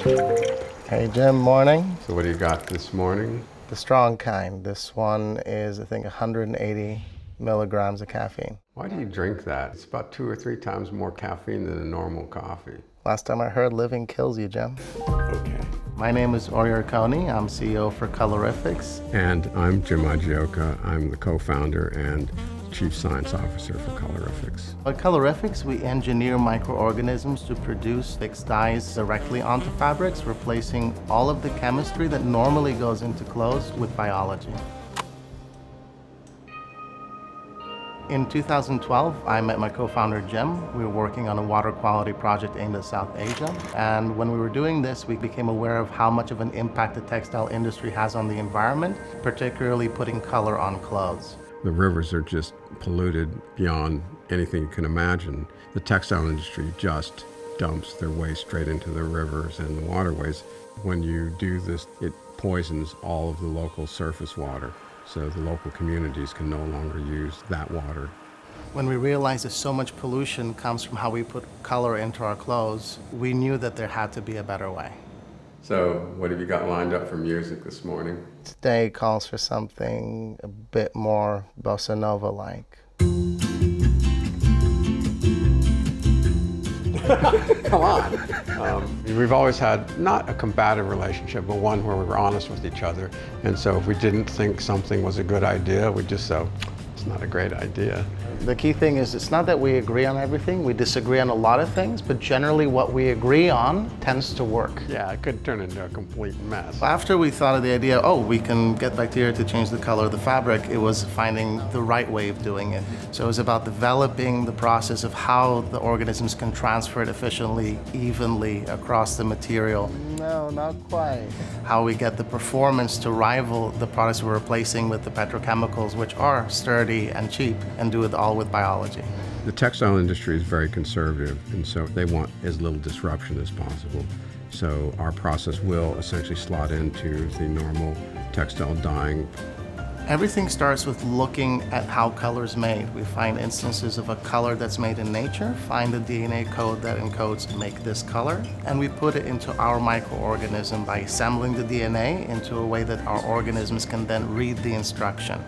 Hey Jim, morning. So what do you got this morning? The strong kind. This one is, I think, 180 milligrams of caffeine. Why do you drink that? It's about 2 or 3 times more caffeine than a normal coffee. Last time I heard, living kills you, Jim. Okay. My name is Orior Coney. I'm CEO for Colorifics. And I'm Jim Agioka. I'm the co-founder and Chief Science Officer for Colorifics. At Colorifics, we engineer microorganisms to produce fixed dyes directly onto fabrics, replacing all of the chemistry that normally goes into clothes with biology. In 2012, I met my co-founder Jim. We were working on a water quality project aimed at South Asia. And when we were doing this, we became aware of how much of an impact the textile industry has on the environment, particularly putting color on clothes. The rivers are just polluted beyond anything you can imagine. The textile industry just dumps their waste straight into the rivers and the waterways. When you do this, it poisons all of the local surface water. So the local communities can no longer use that water. When we realized that so much pollution comes from how we put color into our clothes, we knew that there had to be a better way. So what have you got lined up for music this morning? Today calls for something a bit more bossa nova-like. Come on. We've always had not a combative relationship, but one where we were honest with each other. And so if we didn't think something was a good idea, we'd just say, it's not a great idea. The key thing is it's not that we agree on everything, we disagree on a lot of things, but generally what we agree on tends to work. Yeah, it could turn into a complete mess. After we thought of the idea, we can get bacteria to change the color of the fabric, it was finding the right way of doing it. So it was about developing the process of how the organisms can transfer it efficiently, evenly across the material. No, not quite. How we get the performance to rival the products we're replacing with the petrochemicals, which are sturdy and cheap, and do it all with biology. The textile industry is very conservative, and so they want as little disruption as possible. So our process will essentially slot into the normal textile dyeing. Everything starts with looking at how color is made. We find instances of a color that's made in nature, find the DNA code that encodes make this color, and we put it into our microorganism by assembling the DNA into a way that our organisms can then read the instruction.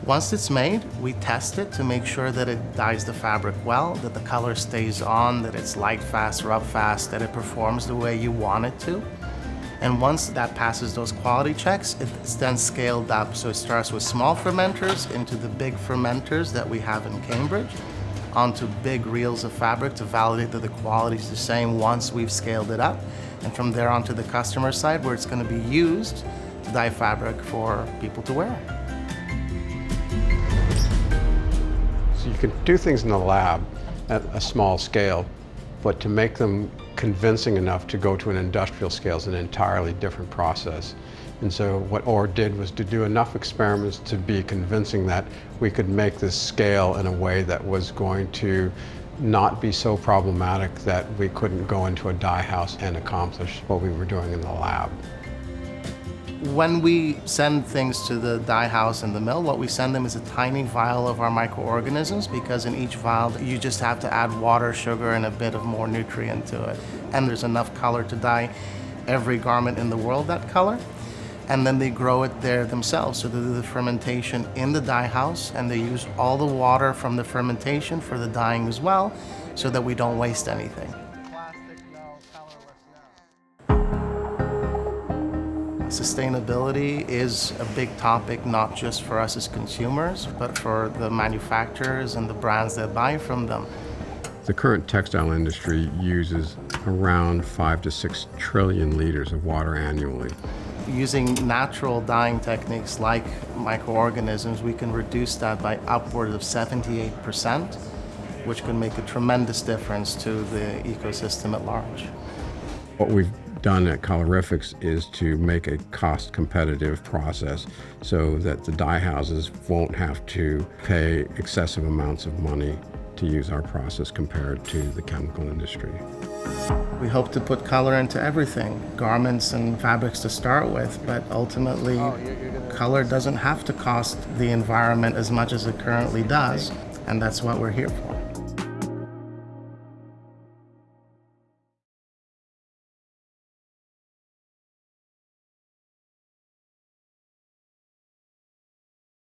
Once it's made, we test it to make sure that it dyes the fabric well, that the color stays on, that it's light fast, rub fast, that it performs the way you want it to. And once that passes those quality checks, it's then scaled up. So it starts with small fermenters into the big fermenters that we have in Cambridge, onto big reels of fabric to validate that the quality is the same once we've scaled it up. And from there onto the customer side where it's going to be used to dye fabric for people to wear. So you can do things in the lab at a small scale, but to make them convincing enough to go to an industrial scale is an entirely different process. And so what Orr did was to do enough experiments to be convincing that we could make this scale in a way that was going to not be so problematic that we couldn't go into a dye house and accomplish what we were doing in the lab. When we send things to the dye house and the mill, what we send them is a tiny vial of our microorganisms, because in each vial you just have to add water, sugar, and a bit of more nutrient to it. And there's enough color to dye every garment in the world that color. And then they grow it there themselves. So they do the fermentation in the dye house, and they use all the water from the fermentation for the dyeing as well, so that we don't waste anything. Sustainability is a big topic, not just for us as consumers, but for the manufacturers and the brands that buy from them. The current textile industry uses around 5 to 6 trillion liters of water annually. Using natural dyeing techniques like microorganisms, we can reduce that by upwards of 78%, which can make a tremendous difference to the ecosystem at large. What we've done at Colorifics is to make a cost-competitive process so that the dye houses won't have to pay excessive amounts of money to use our process compared to the chemical industry. We hope to put color into everything, garments and fabrics to start with, but ultimately color doesn't have to cost the environment as much as it currently does, and that's what we're here for.